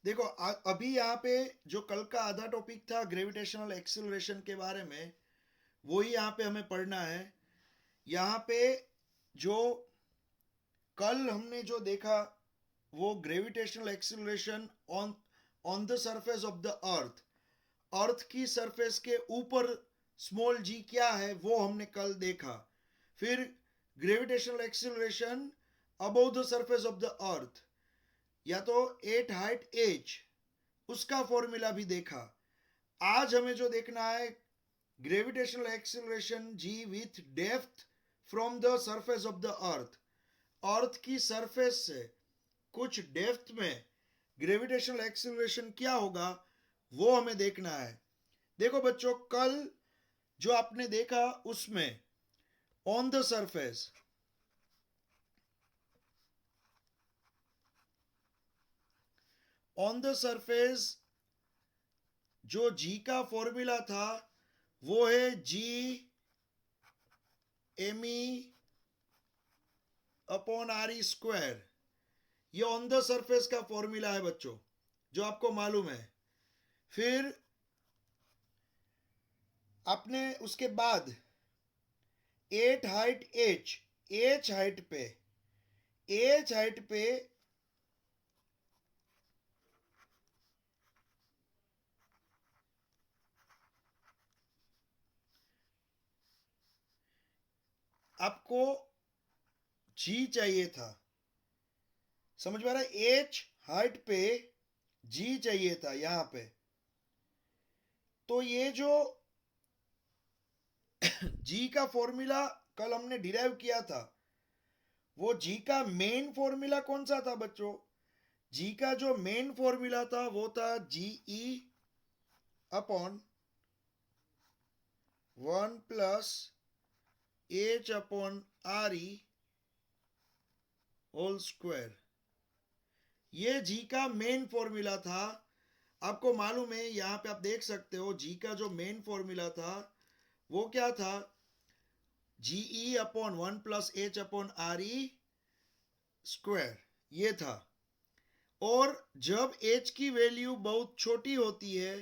देखो अभी यहाँ पे जो कल का आधा टॉपिक था ग्रेविटेशनल एक्सिलरेशन के बारे में, वही यहाँ पे हमें पढ़ना है। यहाँ पे जो कल हमने जो देखा वो gravitational acceleration on on the surface of the earth, earth की सरफेस के ऊपर स्मॉल जी क्या है वो हमने कल देखा। फिर gravitational acceleration above the surface of the earth, या तो एट हाइट एच, उसका फॉर्मूला भी देखा। आज हमें जो देखना है gravitational acceleration g with depth from the surface of the earth, earth की सरफेस से कुछ डेप्थ में ग्रेविटेशनल एक्सिलरेशन क्या होगा वो हमें देखना है। देखो बच्चों, कल जो आपने देखा उसमें on the surface, on the surface जो जी का फॉर्मूला था वो है G M E upon R ई स्क्वायर। ये ऑन द सरफेस का फॉर्मूला है बच्चों, जो आपको मालूम है। फिर आपने उसके बाद at height H, H height पे, एच हाइट पे आपको जी चाहिए था, समझ में आ रहा है? एच हाइट पे जी चाहिए था यहां पे। तो ये जो जी का फॉर्मूला कल हमने डिराइव किया था, वो जी का मेन फॉर्मूला कौन सा था बच्चों? जी का जो मेन फॉर्मूला था वो था जी ई upon 1 + H upon R E whole square. ये जी का मेन फॉर्मूला था। आपको मालूम है, यहां पे आप देख सकते हो जी का जो मेन फॉर्मूला था वो क्या था? जी ई अपॉन 1 + एच अपॉन आर ई स्क्वायर, ये था। और जब एच की वैल्यू बहुत छोटी होती है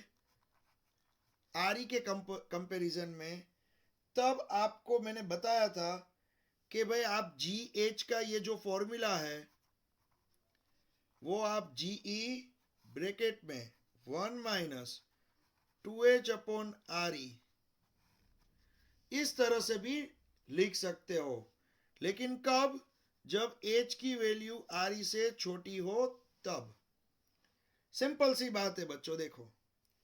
आर ई के कंपैरिजन में, तब आपको मैंने बताया था कि भाई आप जी एच का ये जो फॉर्मूला है वो आप जी ई ब्रैकेट में 1 - 2h अपॉन आर ई इस तरह से भी लिख सकते हो। लेकिन कब? जब एच की वैल्यू आर ई से छोटी हो तब। सिंपल सी बात है बच्चों। देखो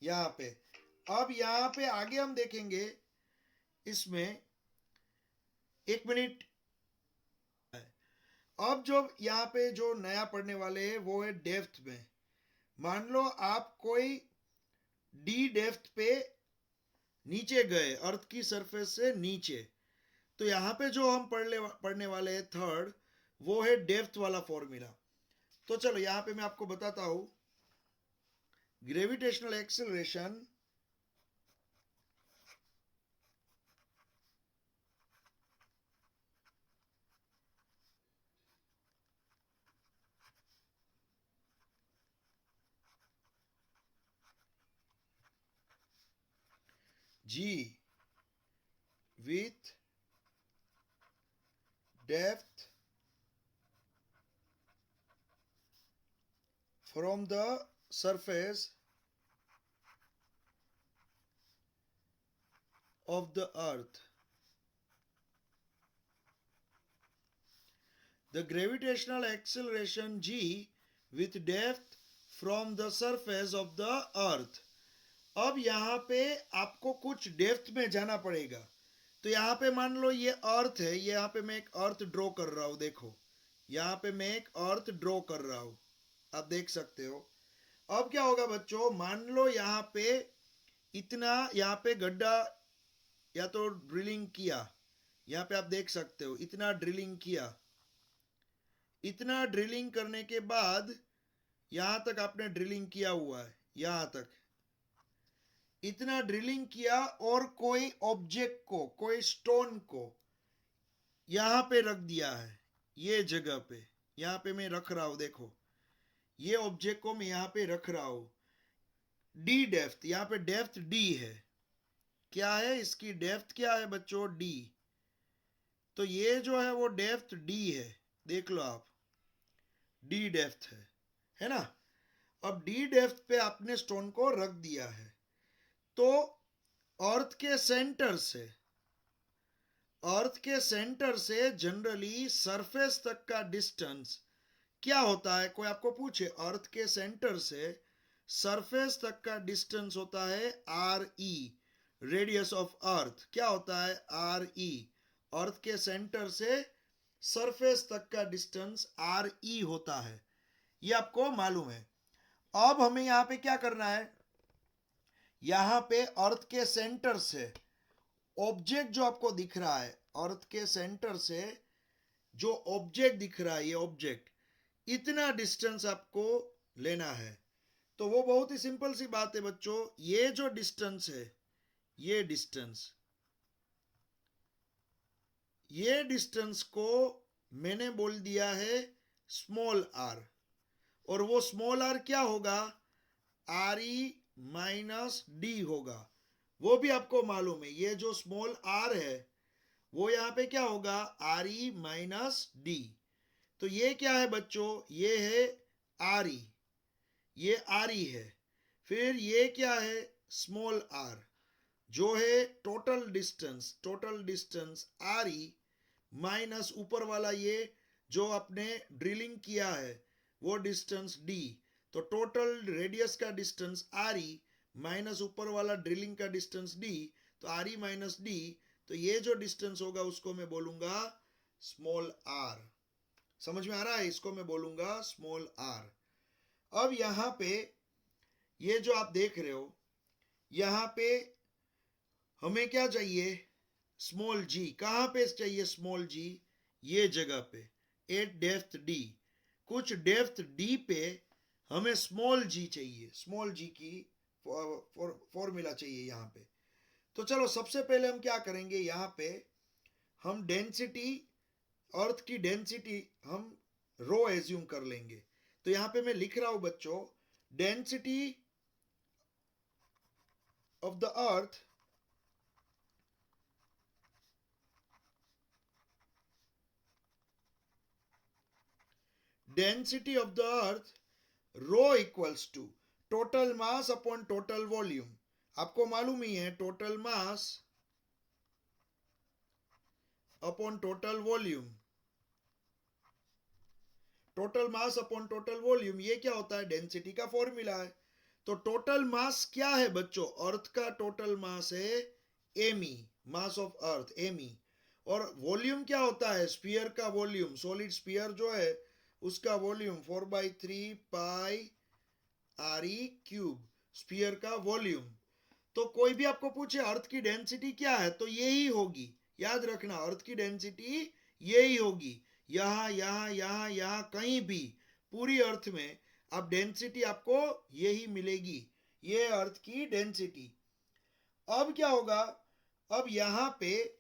यहां पे, अब यहां पे आगे हम देखेंगे इसमें, एक मिनट। अब जो यहाँ पे जो नया पढ़ने वाले हैं वो है डेप्थ में। मान लो आप कोई डी डेप्थ पे नीचे गए, अर्थ की सरफेस से नीचे, तो यहाँ पे जो हम पढ़ने वाले हैं थर्ड, वो है डेप्थ वाला फॉर्मूला। तो चलो यहाँ पे मैं आपको बताता हूं। Gravitational acceleration g with depth from the surface of the earth. The gravitational acceleration g with depth from the surface of the earth. अब यहाँ पे आपको कुछ डेप्थ में जाना पड़ेगा। तो यहाँ पे मान लो ये अर्थ है, ये यहाँ पे मैं एक अर्थ ड्रॉ कर रहा हूँ। देखो यहाँ पे मैं एक अर्थ ड्रॉ कर रहा हूँ, आप देख सकते हो। अब क्या होगा बच्चों, मान लो यहाँ पे इतना, यहाँ पे गड्ढा या तो ड्रिलिंग किया, यहाँ पे आप देख सकते हो इतना ड्रिलिंग किया। इतना ड्रिलिंग करने के बाद यहां तक आपने ड्रिलिंग किया हुआ है, यहां तक इतना ड्रिलिंग किया, और कोई ऑब्जेक्ट को, कोई स्टोन को यहां पे रख दिया है, ये जगह पे, यहां पे मैं रख रहा हूं। देखो ये ऑब्जेक्ट को मैं यहां पे रख रहा हूं, डी डेप्थ, यहां पे डेप्थ डी है, क्या है इसकी डेप्थ, क्या है बच्चों, डी। तो ये जो है वो डेप्थ डी है, देख लो आप, डी डेप्थ है ना। अब डी डेप्थ पे आपने स्टोन को रख दिया है, तो अर्थ के सेंटर से, अर्थ के सेंटर से जनरली सरफेस तक का डिस्टेंस क्या होता है, कोई आपको पूछे अर्थ के सेंटर से सरफेस तक का डिस्टेंस होता है R E, radius of earth क्या होता है, आर ई। अर्थ के सेंटर से सरफेस तक का डिस्टेंस आर ई होता है, ये आपको मालूम है। अब हमें यहां पे क्या करना है, यहां पे अर्थ के सेंटर से ऑब्जेक्ट जो आपको दिख रहा है, अर्थ के सेंटर से जो ऑब्जेक्ट दिख रहा है, ये ऑब्जेक्ट, इतना डिस्टेंस आपको लेना है। तो वो बहुत ही सिंपल सी बात है बच्चों, ये जो डिस्टेंस है, ये डिस्टेंस को मैंने बोल दिया है स्मॉल आर, और वो स्मॉल आर क्या होगा, आर ई माइनस डी होगा, वो भी आपको मालूम है। ये जो स्मॉल आर है वो यहां पे क्या होगा, आर ई माइनस डी। तो ये क्या है बच्चों, ये है आर ई, ये आर ई है। फिर ये क्या है, स्मॉल आर, जो है total distance are E minus ऊपर वाला ये जो आपने ड्रिलिंग किया है वो डिस्टेंस डी। तो टोटल रेडियस का डिस्टेंस आर ई माइनस ऊपर वाला ड्रिलिंग का डिस्टेंस डी, तो आर ई माइनस डी। तो ये जो डिस्टेंस होगा उसको मैं बोलूंगा स्मॉल आर। समझ में आ रहा है, इसको मैं बोलूंगा स्मॉल आर। अब यहां पे ये जो आप देख रहे हो, यहां पे हमें क्या चाहिए, स्मॉल जी। कहां पे चाहिए स्मॉल जी, ये जगह पे, एट डेप्थ डी। कुछ डेप्थ डी पे हमें स्मॉल जी चाहिए, स्मॉल जी की फॉर्मूला चाहिए यहां पे। तो चलो सबसे पहले हम क्या करेंगे, यहां पे हम डेंसिटी, अर्थ की डेंसिटी हम रो एज्यूम कर लेंगे। तो यहां पे मैं लिख रहा हूं बच्चों, density of the earth density of the earth rho equals to total mass upon total volume. आपको मालूम ही है total mass upon total volume, total mass upon total volume ये क्या होता है, डेंसिटी का फॉर्मूला है। तो टोटल मास क्या है बच्चों, अर्थ का टोटल मास है M E, mass of earth M E. और वॉल्यूम क्या होता है, स्फीयर का वॉल्यूम, सॉलिड स्फीयर जो है उसका वॉल्यूम 4/3 पाई आर ई क्यूब, स्फीयर का वॉल्यूम। तो कोई भी आपको पूछे अर्थ की डेंसिटी क्या है, तो यही होगी, याद रखना अर्थ की डेंसिटी यही होगी। यहां यहां यहां यहां कहीं भी पूरी अर्थ में आप डेंसिटी आपको यही मिलेगी, ये अर्थ की डेंसिटी। अब क्या होगा, अब यहां पे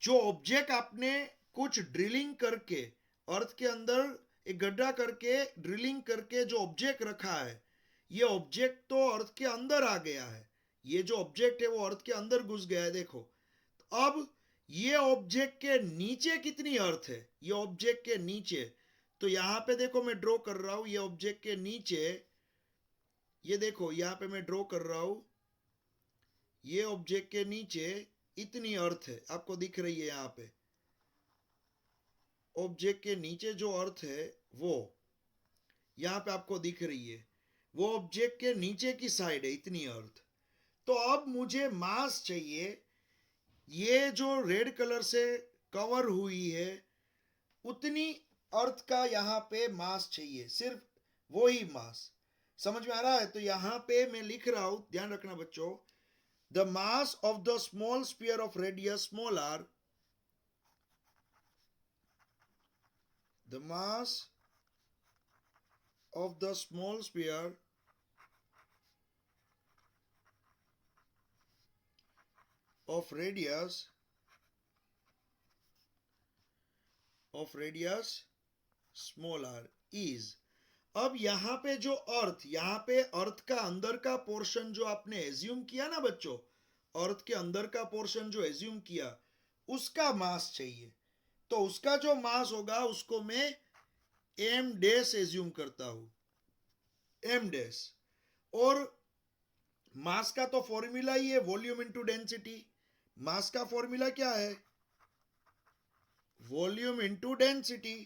जो ऑब्जेक्ट आपने कुछ ड्रिलिंग करके अर्थ के अंदर एक गड्ढा करके ड्रिलिंग करके जो ऑब्जेक्ट रखा है, ये ऑब्जेक्ट तो अर्थ के अंदर आ गया है, ये जो ऑब्जेक्ट है वो अर्थ के अंदर घुस गया है। देखो अब ये ऑब्जेक्ट के नीचे कितनी अर्थ है, ये ऑब्जेक्ट के नीचे, तो यहां पे देखो मैं ड्रॉ कर रहा हूं, ये ऑब्जेक्ट के नीचे, ये देखो यहां पे मैं ड्रॉ कर रहा हूं, ये ऑब्जेक्ट के नीचे इतनी अर्थ है, आपको दिख रही है यहां पे, ऑब्जेक्ट के नीचे जो अर्थ है वो यहां पे आपको दिख रही है, वो ऑब्जेक्ट के नीचे की साइड है इतनी अर्थ। तो अब मुझे मास चाहिए, ये जो रेड कलर से कवर हुई है उतनी अर्थ का यहां पे मास चाहिए, सिर्फ वो ही मास। समझ में आ रहा है, तो यहां पे मैं लिख रहा हूं, ध्यान रखना बच्चों, the mass of the small sphere of radius small r, the mass of the small sphere of radius small r is। अब यहाँ पे जो अर्थ, यहाँ पे अर्थ का अंदर का पोर्शन जो आपने एज्यूम किया ना बच्चों, अर्थ के अंदर का पोर्शन जो एज्यूम किया, उसका मास चाहिए। तो उसका जो मास होगा उसको मैं एम डैश एज्यूम करता हूं, एम डैश। और मास का तो फॉर्मूला ही है वॉल्यूम इनटू डेंसिटी। मास का फॉर्मूला क्या है? Volume into density.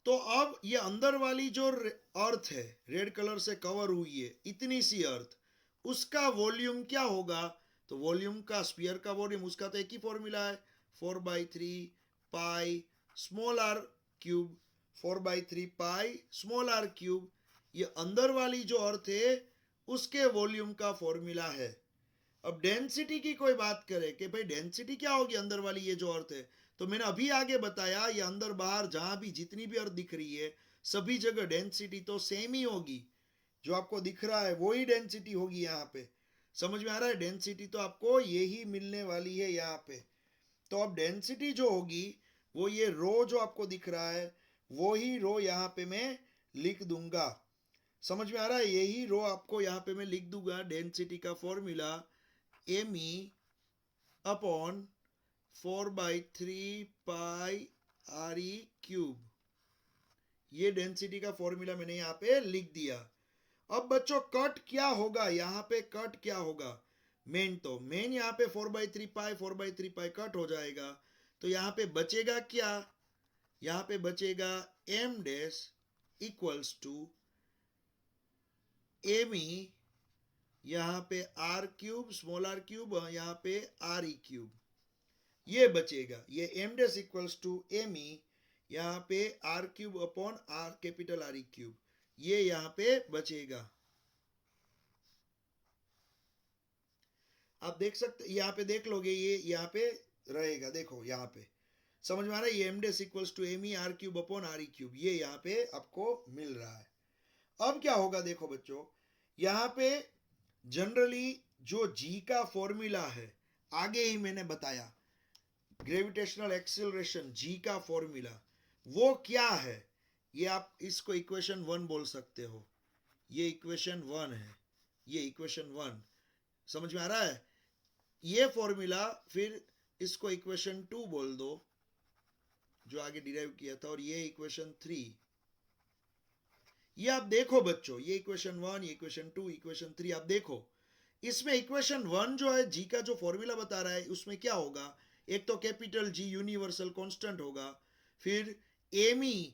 तो अब ये अंदर वाली जो अर्थ है, रेड कलर से कवर हुई है, इतनी सी अर्थ, उसका वॉल्यूम क्या होगा? तो वॉल्यूम का, स्फीयर का वॉल्यूम, उसका तो एक ही फॉर्मूला है, 4/3 pi small r cube, 4/3 pi small r cube. ये अंदर वाली जो अर्थ है उसके वॉल्यूम का फॉर्मूला है। अब डेंसिटी की कोई बात करे कि भाई डेंसिटी क्या होगी अंदर वाली ये जो अर्थ है, तो मैंने अभी आगे बताया ये अंदर बाहर जहां भी जितनी भी अर्थ दिख रही है सभी जगह डेंसिटी तो सेम ही होगी। जो आपको दिख रहा है वही डेंसिटी होगी यहाँ पे। समझ में आ रहा है? डेंसिटी तो आपको यही मिलने वाली है यहाँ पे। तो अब डेंसिटी जो होगी वो ये रो जो आपको दिख रहा है वो ही रो यहाँ पे मैं लिख दूंगा। समझ में आ रहा है? यही रो आपको यहाँ पे मैं लिख दूंगा। डेंसिटी का फॉर्मूला एम ई अपॉन 4/3 पाई आर ई क्यूब। ये डेंसिटी का फॉर्मूला मैंने यहाँ पे लिख दिया। अब बच्चों कट क्या होगा? यहाँ पे कट क्या होगा? मेन यहाँ पे 4/3 पाई कट हो जाएगा। तो यहाँ पे बचेगा क्या? यहाँ पे बचेगा M dash equals to M E, यहाँ पे R cube small r cube, यहाँ पे आर ई क्यूब, ये बचेगा। ये M dash equals to M E, यहाँ पे R cube upon R capital R ई क्यूब, ये यहाँ पे बचेगा। आप देख सकते, यहाँ पे देख लोगे, ये यहाँ पे रहेगा। देखो यहाँ पे समझ में आ रहा है? ये M dash equals to M E R cube upon R E cube, ये यहाँ पे आपको मिल रहा है। अब क्या होगा देखो बच्चों, यहाँ पे जनरली जो जी का फॉर्मूला है, आगे ही मैंने बताया ग्रेविटेशनल एक्सीलरेशन जी का फॉर्मूला, वो क्या है? ये आप इसको इक्वेशन 1 बोल सकते हो। ये इक्वेशन 1 है, ये इक्वेशन 1। समझ में आ रहा है? ये फॉर्मूला, फिर इसको इक्वेशन 2 बोल दो जो आगे डिराइव किया था, और ये इक्वेशन 3। ये आप देखो बच्चों, ये इक्वेशन 1, ये इक्वेशन 2, इक्वेशन 3 आप देखो। इसमें इक्वेशन 1 जो है जी का जो फॉर्मूला बता रहा है उसमें क्या होगा? एक तो कैपिटल जी यूनिवर्सल कांस्टेंट होगा, फिर एम ई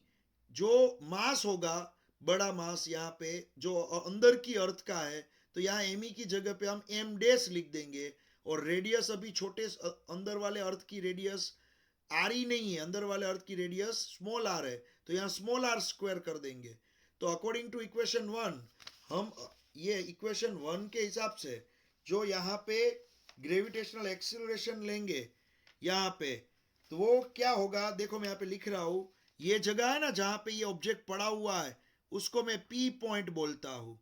जो मास होगा, बड़ा मास यहाँ पे जो अंदर की अर्थ का है, तो यहाँ एम ई की जगह पे हम एम डैश लिख देंगे। और रेडियस अभी छोटे अंदर वाले अर्थ की रेडियस आर ही नहीं है, अंदर वाले अर्थ की रेडियस स्मॉल आर है, तो यहाँ स्मॉल आर स्क्वायर कर देंगे। तो अकॉर्डिंग टू इक्वेशन 1 हम ये इक्वेशन 1 के हिसाब से जो यहाँ पे ग्रेविटेशनल एक्सीलरेशन लेंगे यहाँ पे, तो वो क्या होगा? देखो मैं यहाँ पे लिख रहा हूं, ये जगह है ना जहां पे ये ऑब्जेक्ट पड़ा हुआ है उसको मैं पी पॉइंट बोलता हूं।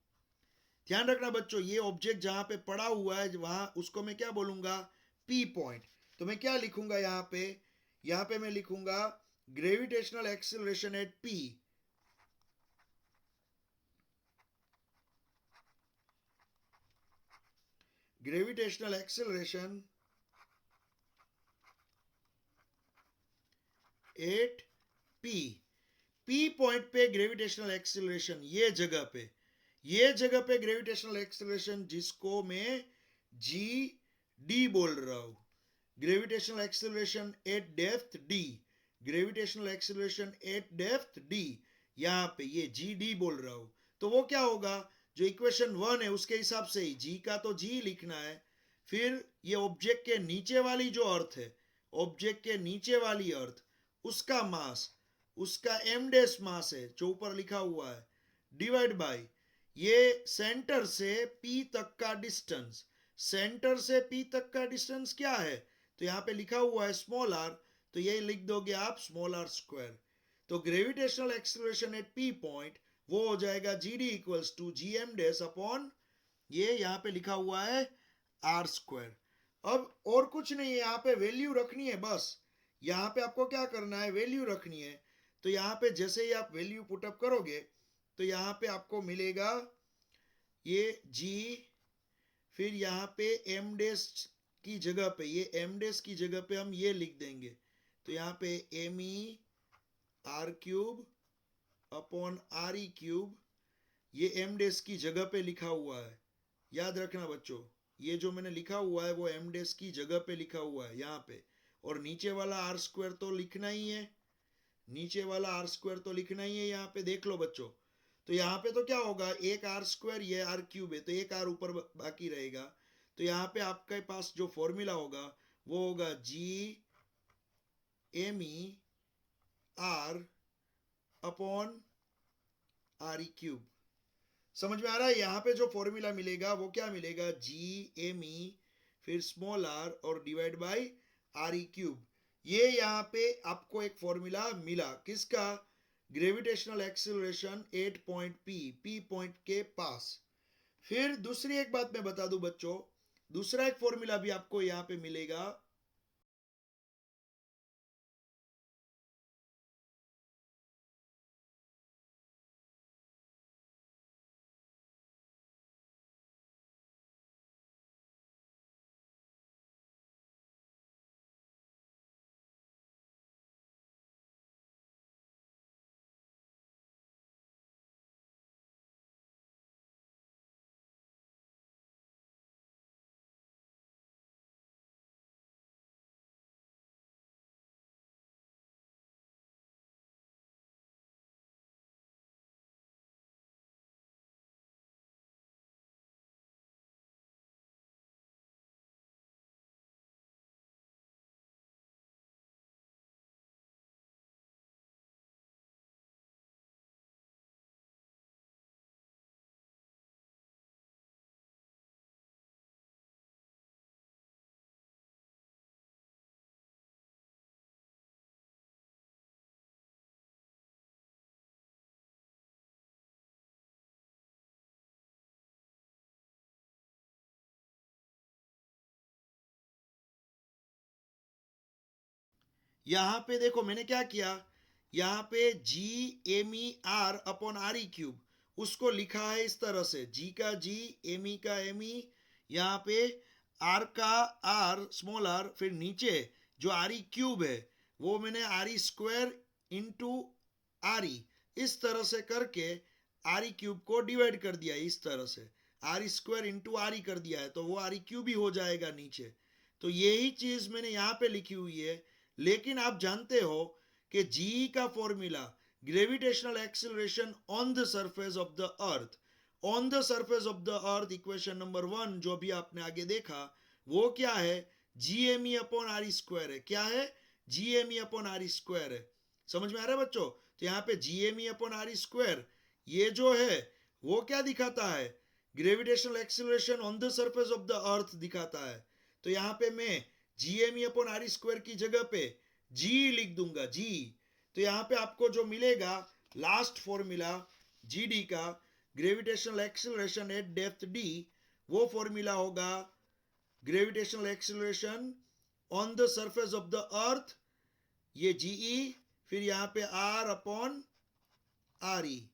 ध्यान रखना बच्चों, ये ऑब्जेक्ट जहां पे पड़ा हुआ है वहां उसको मैं क्या बोलूंगा? P point. तो मैं क्या लिखूंगा यहाँ पे? यहाँ पे मैं लिखूंगा gravitational acceleration at P, gravitational acceleration at P. P point पे ग्रेविटेशनल एक्सीलरेशन, ये जगह पे, ये जगह पे ग्रेविटेशनल एक्सीलरेशन जिसको मैं जी डी बोल रहा हूं, gravitational acceleration eight depth D, gravitational acceleration eight depth D, यहां पे ये जी डी बोल रहा हूं। तो वो क्या होगा? जो इक्वेशन 1 है उसके हिसाब से ही जी का तो जी लिखना है, फिर ये ऑब्जेक्ट के नीचे वाली जो अर्थ है, ऑब्जेक्ट के नीचे वाली अर्थ, उसका मास, उसका एम डैश मास है जो ऊपर लिखा हुआ है, डिवाइड बाय ये सेंटर से पी तक का डिस्टेंस। सेंटर से पी तक का डिस्टेंस क्या है? तो यहाँ पे लिखा हुआ है स्मॉल आर, तो ये लिख दोगे आप स्मॉल आर स्क्वायर। तो gravitational acceleration at P point वो हो जाएगा g d equals to G M dash upon ये यहाँ पे लिखा हुआ है आर स्क्वायर। अब और कुछ नहीं है, यहाँ पे वैल्यू रखनी है बस। यहाँ पे आपको क्या करना है? वैल्यू रखनी है। तो यहाँ पे जैसे ही आप वैल्यू पुटअप करोगे तो यहाँ पे आपको मिलेगा ये जी, फिर यहाँ पे एम डैश की जगह पे, ये एम डैश की जगह पे हम ये लिख देंगे, तो यहाँ पे एम ई आर क्यूब अपॉन आर ई क्यूब, ये एम डैश की जगह पे लिखा हुआ है, याद रखना बच्चों, ये जो मैंने लिखा हुआ है वो एम डैश की जगह पे लिखा हुआ है यहाँ पे, और नीचे वाला आर स्क्वायर तो लिखना ही है, नीचे वाला आर स्क्वायर तो लिखना ही है, यहाँ पे देख लो बच्चों। तो यहाँ पे तो क्या होगा, एक आर स्क्वायर, ये आर क्यूब है, तो एक आर ऊपर बाकी रहेगा, तो यहाँ पे आपके पास जो फॉर्मूला होगा वो होगा G M E R upon R ई क्यूब। समझ में आ रहा है? यहाँ पे जो फॉर्मूला मिलेगा वो क्या मिलेगा, जी एम ई फिर स्मॉल आर और divide by R E cube. ये यहाँ पे आपको एक फॉर्मूला मिला, किसका, gravitational acceleration at point P point के पास। फिर दूसरी एक बात मैं बता दूं बच्चों, दूसरा एक फॉर्मूला भी आपको यहाँ पे मिलेगा, यहाँ पे देखो मैंने क्या किया, यहाँ पे G M E R upon R ई क्यूब, उसको लिखा है इस तरह से, जी का जी, एम ई का एम ई, यहाँ पे आर का आर स्मॉल आर, फिर नीचे जो आर ई क्यूब है वो मैंने R E square into R E, इस तरह से करके आर ई क्यूब को डिवाइड कर दिया, इस तरह से R E square into R E कर दिया है, तो वो आर ई क्यूब ही हो जाएगा नीचे। तो यही चीज मैंने यहाँ पे लिखी हुई है, लेकिन आप जानते हो कि जी का formula gravitational acceleration on the surface of the earth, on the surface of the earth, equation number 1 जो भी आपने आगे देखा वो क्या है, G M E upon R E square है, क्या है, G M E upon R E square है। समझ में आ रहा है बच्चों? तो यहाँ पे G M E upon R ई स्क्वायर ये जो है वो क्या दिखाता है, gravitational acceleration on the surface of the earth दिखाता है। तो यहाँ पे मैं G M E upon R square की जगह पे जी लिख दूंगा, जी। तो यहाँ पे आपको जो मिलेगा लास्ट फॉर्मूला जी डी का, gravitational acceleration eight depth D, वो फॉर्मूला होगा gravitational acceleration on the surface of the अर्थ, ये जीई, फिर यहाँ पे आर अपॉन आर ई,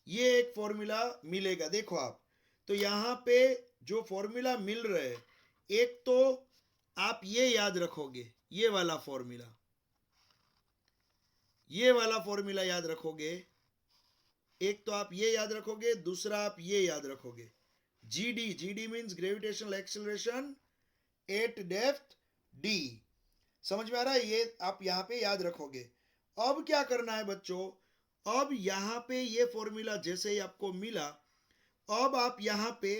ये एक फॉर्मूला मिलेगा। देखो आप, तो यहाँ पे जो फॉर्मूला मिल रहे हैं, एक तो आप ये याद रखोगे, ये वाला फॉर्मूला, ये वाला फॉर्मूला याद रखोगे, एक तो आप ये याद रखोगे, दूसरा आप ये याद रखोगे, GD, GD means gravitational acceleration eight depth D. समझ में आ रहा है? ये आप यहाँ पे याद रखोगे। अब क्या करना है बच्चों, अब यहाँ पे ये फॉर्मूला जैसे ही आपको मिला, अब आप यहाँ पे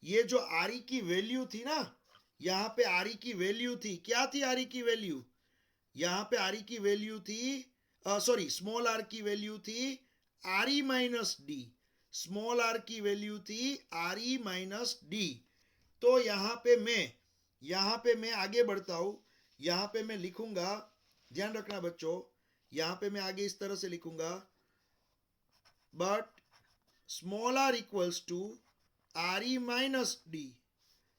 ये जो आर ई की वैल्यू थी ना, यहाँ पे आर ई की वैल्यू थी, क्या थी आर ई की वैल्यू, यहाँ पे आर ई की वैल्यू थी, सॉरी स्मॉल आर की वैल्यू थी R E minus d, small r की वैल्यू थी आर ई माइनस डी। तो यहाँ पे मैं आगे बढ़ता हूं, यहाँ पे मैं लिखूंगा, ध्यान रखना बच्चों, यहाँ पे मैं आगे इस तरह से लिखूंगा, but small r equals to R E minus d,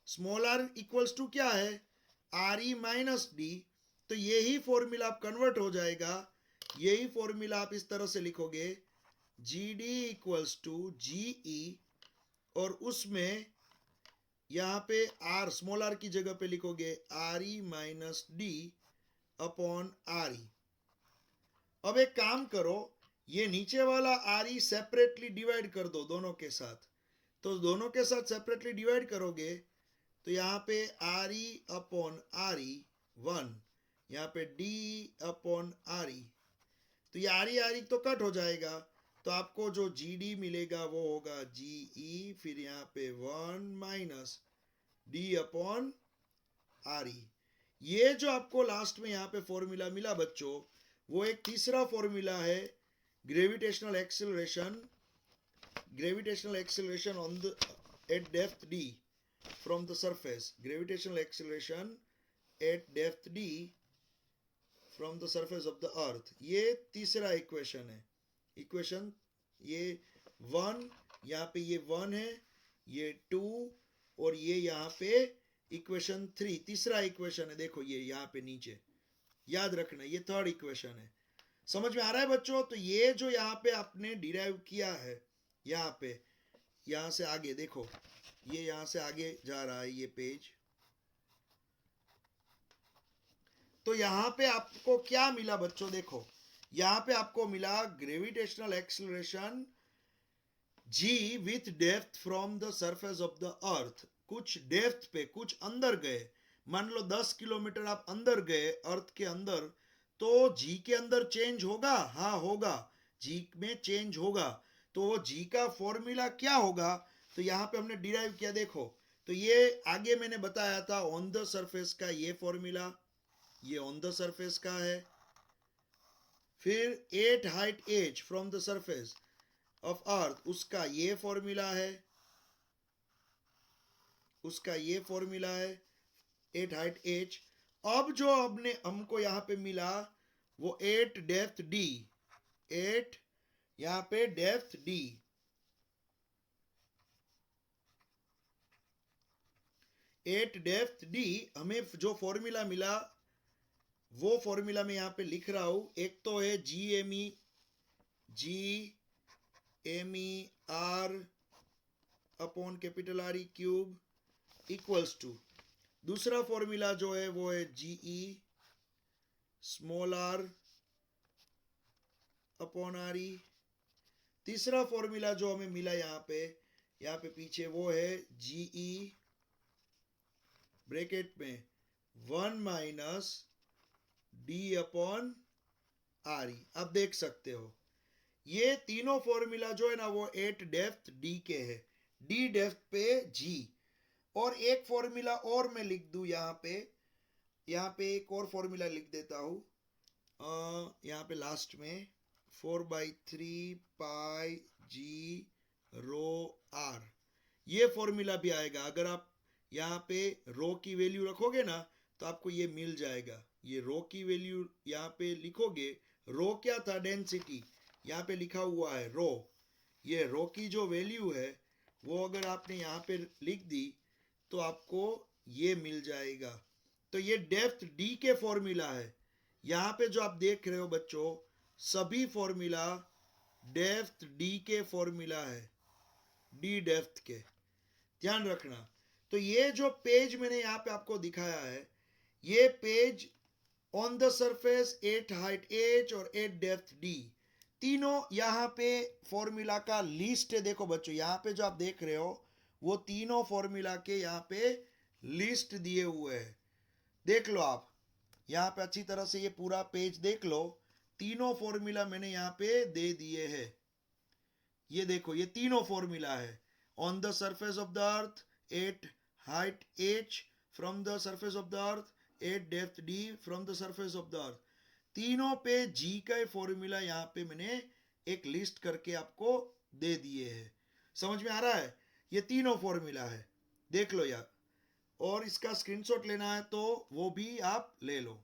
small r equals to क्या है, आर ई माइनस डी। तो यही फॉर्मूला आप कन्वर्ट हो जाएगा यही फॉर्मूला आप इस तरह से लिखोगे, जी डी इक्वल्स टू जी ई, और उसमें यहाँ पे आर, स्मॉल आर की जगह पे लिखोगे are E minus D upon R ई। अब एक काम करो, ये नीचे वाला आर ई सेपरेटली डिवाइड कर दो दोनों के साथ। तो दोनों के साथ सेपरेटली डिवाइड करोगे तो यहाँ पे आर ई अपॉन आर ई 1, यहाँ पे डी अपॉन आर ई, तो ये आर ई तो कट हो जाएगा, तो आपको जो जी डी मिलेगा वो होगा जी ई, फिर यहाँ पे 1 माइनस डी अपॉन आर ई। ये जो आपको लास्ट में यहाँ पे फॉर्मूला मिला बच्चों, वो एक तीसरा फॉर्मूला है gravitational acceleration on the eight depth D from the surface, gravitational acceleration at depth D from the surface of the अर्थ। ये तीसरा इक्वेशन है, इक्वेशन ये 1, यहाँ पे ये 1 है, ये 2, और ये यहाँ पे इक्वेशन 3, तीसरा इक्वेशन है। देखो ये यहाँ पे नीचे, याद रखना ये थर्ड इक्वेशन है। समझ में आ रहा है बच्चों? तो ये जो यहाँ पे आपने डिराइव किया है, यहाँ पे, यहाँ से आगे देखो, ये यहाँ से आगे जा रहा है ये पेज, तो यहाँ पे आपको क्या मिला बच्चों? देखो यहाँ पे आपको मिला gravitational acceleration g with depth from the surface of the earth. कुछ डेप्थ पे, कुछ अंदर गए, मान लो 10 किलोमीटर आप अंदर गए अर्थ के अंदर, तो जी के अंदर चेंज होगा? हाँ होगा, जी में चेंज होगा। तो वो जी का फॉर्मूला क्या होगा? तो यहाँ पे हमने डिराइव किया, देखो, तो ये आगे मैंने बताया था ऑन द सरफेस का ये फॉर्मूला, ये ऑन द सरफेस का है। फिर 8 height as from the surface of earth, उसका ये फॉर्मूला है, उसका ये फॉर्मूला है 8 हाइट एज। अब जो हमको यहाँ पे मिला वो 8 डेप्थ डी, 8 यहाँ पे डेप्थ डी, 8 डेप्थ डी, हमें जो फॉर्मूला मिला वो फॉर्मूला में यहाँ पे लिख रहा हूं। एक तो है G M E R upon capital R E cube equals to, दूसरा फॉर्मूला जो है वो है g e small r upon R e. तीसरा फॉर्मूला जो हमें मिला यहाँ पे पीछे वो है जी ई ब्रैकेट में 1 माइनस डी अपॉन आर ई। अब देख सकते हो ये तीनों फॉर्मूला जो है ना वो 8 डेप्थ डी के है, डी डेप्थ पे जी। और एक फॉर्मूला और मैं लिख दूं यहाँ पे एक और फॉर्मूला लिख देता हूं यहाँ पे लास्ट में 4/3 पाई जी रो आर, ये फॉर्मूला भी आएगा। अगर आप यहाँ पे रो की वैल्यू रखोगे ना तो आपको ये मिल जाएगा। ये रो की वैल्यू यहाँ पे लिखोगे, रो क्या था? डेंसिटी, यहाँ पे लिखा हुआ है रो। ये रो की जो वैल्यू है वो अगर आपने यहाँ पे लिख दी तो आपको ये मिल जाएगा। तो ये डेप्थ डी के फॉर्मूला है। यहाँ पे जो आप देख रहे हो बच्चों, सभी फॉर्मूला डेप्थ डी के फॉर्मूला है, डी डेप्थ के, ध्यान रखना। तो ये जो पेज मैंने यहाँ पे आपको दिखाया है, ये page on the surface 8 height H और 8 डेप्थ डी, तीनों यहाँ पे फॉर्मूला का लिस्ट है। देखो बच्चों यहाँ पे जो आप देख रहे हो वो तीनों फॉर्मूला के यहाँ पे लिस्ट दिए हुए हैं। देख लो आप यहाँ पे अच्छी तरह से ये पूरा पेज देख लो, तीनों फॉर्मूला मैंने यहाँ पे दे दिए हैं। ये देखो ये तीनों फॉर्मूला है। On the surface of the earth 8 height H from the surface of the earth, 8 depth D from the surface of the अर्थ, तीनों पे जी का फॉर्मूला यहाँ पे मैंने एक लिस्ट करके आपको दे दिए हैं। समझ में आ रहा है? ये तीनों फॉर्मूला है, देख लो यार। और इसका स्क्रीनशॉट लेना है तो वो भी आप ले लो।